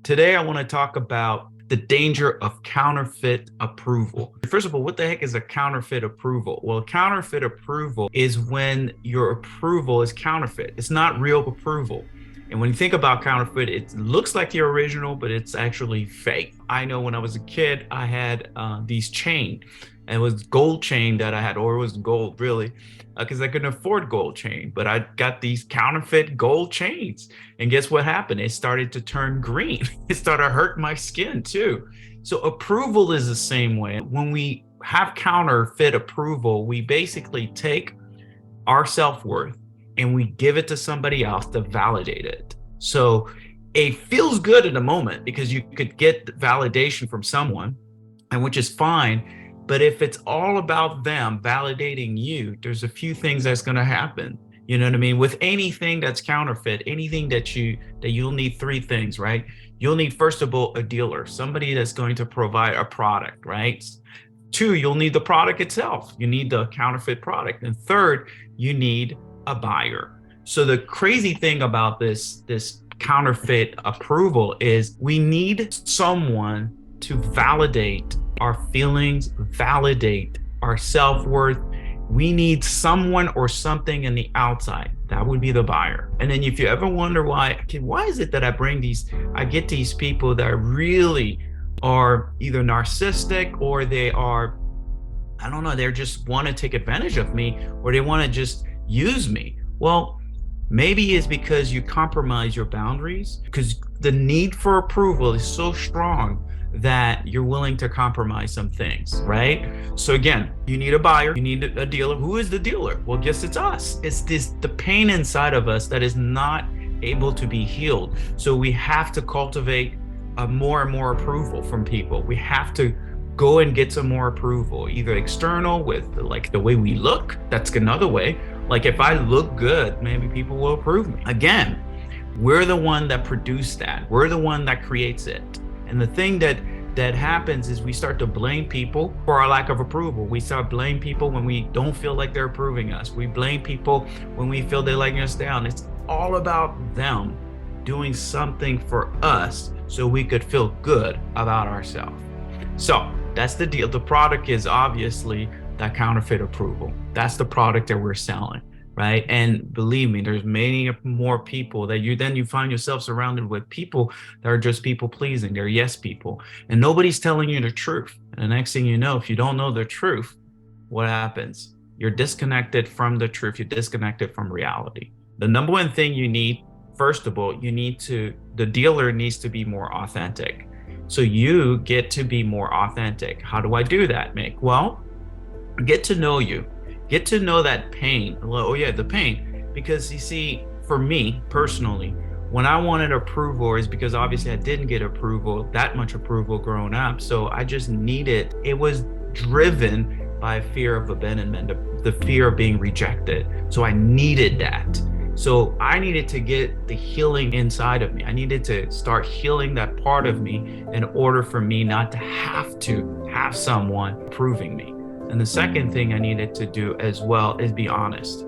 Today, I want to talk about the danger of counterfeit approval. First of all, what the heck is a counterfeit approval? Well, counterfeit approval is when your approval is counterfeit. It's not real approval. And when you think about counterfeit, it looks like the original, but it's actually fake. I know when I was a kid, I had these chain. And it was gold chain that I had, or it was gold really, because I couldn't afford gold chain. But I got these counterfeit gold chains. And guess what happened? It started to turn green. It started hurting my skin too. So approval is the same way. When we have counterfeit approval, we basically take our self-worth and we give it to somebody else to validate it. So it feels good in the moment because you could get validation from someone, and which is fine. But if it's all about them validating you, there's a few things that's going to happen. You know what I mean? With anything that's counterfeit, anything that you'll need three things, right? You'll need, first of all, a dealer, somebody that's going to provide a product, right? Two, you'll need the product itself. You need the counterfeit product. And third, you need a buyer. So the crazy thing about this counterfeit approval is we need someone to validate our feelings, validate our self-worth. We need someone or something in the outside. That would be the buyer. And then if you ever wonder why is it that I get these people that really are either narcissistic or they are, I don't know, they just want to take advantage of me, or they want to just use me. Well, maybe it's because you compromise your boundaries, because the need for approval is so strong that you're willing to compromise some things, right? So again, you need a buyer, you need a dealer. Who is the dealer? Well, guess it's us. It's the pain inside of us that is not able to be healed. So we have to cultivate more and more approval from people. We have to go and get some more approval, either external with like the way we look. That's another way. Like if I look good, maybe people will approve me. Again, we're the one that produced that. We're the one that creates it. And the thing that happens is we start to blame people for our lack of approval. We start blaming people when we don't feel like they're approving us. We blame people when we feel they're letting us down. It's all about them doing something for us so we could feel good about ourselves. So that's the deal. The product is obviously that counterfeit approval. That's the product that we're selling. Right. And believe me, there's many more people that you find yourself surrounded with people that are just people pleasing. They're yes people, and nobody's telling you the truth. And the next thing you know, if you don't know the truth, what happens? You're disconnected from the truth. You're disconnected from reality. The number one thing you need, first of all, the dealer needs to be more authentic. So you get to be more authentic. How do I do that, Mick? Well, get to know you. Get to know that pain. Oh yeah, the pain. Because you see, for me personally, when I wanted approval is because obviously I didn't get that much approval growing up. So I just needed, it was driven by fear of abandonment, the fear of being rejected. So I needed that. So I needed to get the healing inside of me. I needed to start healing that part of me in order for me not to have someone approving me. And the second thing I needed to do as well is be honest.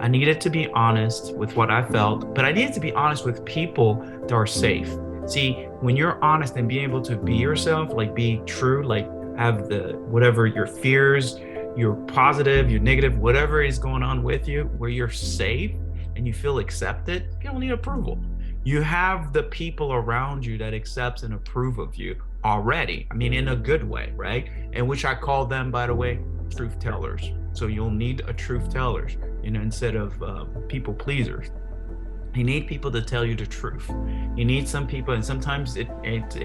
I needed to be honest with what I felt, but I needed to be honest with people that are safe. See, when you're honest and being able to be yourself, like be true, like have whatever your fears, your positive, your negative, whatever is going on with you, where you're safe and you feel accepted, you don't need approval. You have the people around you that accepts and approve of you already. I mean, in a good way, right? And which I call them, by the way, truth tellers. So you'll need a truth tellers, instead of people pleasers. You need people to tell you the truth. You need some people, and sometimes it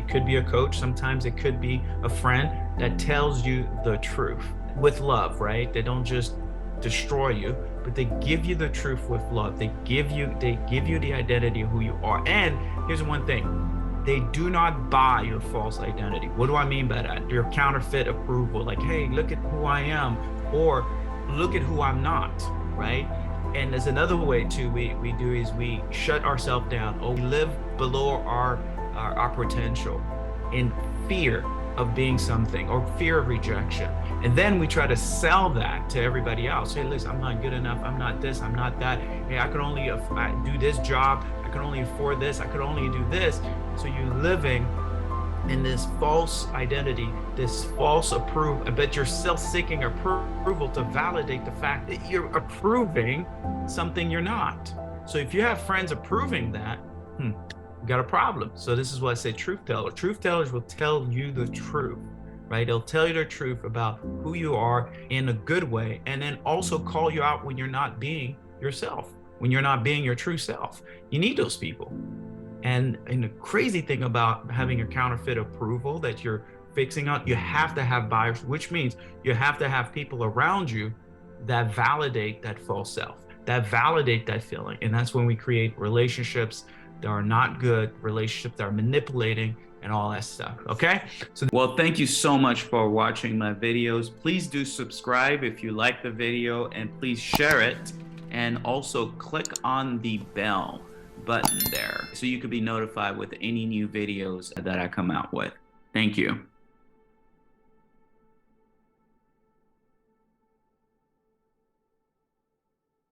could be a coach, sometimes it could be a friend that tells you the truth with love, right? They don't just destroy you, but they give you the truth with love. They give you the identity of who you are. And here's one thing. They do not buy your false identity. What do I mean by that? Your counterfeit approval, like, hey, look at who I am, or look at who I'm not, right? And there's another way too we do is we shut ourselves down, or we live below our potential in fear of being something, or fear of rejection. And then we try to sell that to everybody else. Hey, listen, I'm not good enough. I'm not this, I'm not that. Hey, I can only do this job. I can only afford this. I could only do this. So you're living in this false identity, this false approval, but you're still seeking approval to validate the fact that you're approving something you're not. So if you have friends approving that, you got a problem. So this is what I say, truth teller. Truth tellers will tell you the truth, right? They'll tell you the truth about who you are in a good way, and then also call you out when you're not being yourself, when you're not being your true self. You need those people. And the crazy thing about having a counterfeit approval that you're fixing on, you have to have buyers, which means you have to have people around you that validate that false self, that validate that feeling. And that's when we create relationships that are not good, relationships that are manipulating, and all that stuff, okay? So, well, thank you so much for watching my videos. Please do subscribe if you like the video, and please share it. And also click on the bell button there so you can be notified with any new videos that I come out with. Thank you.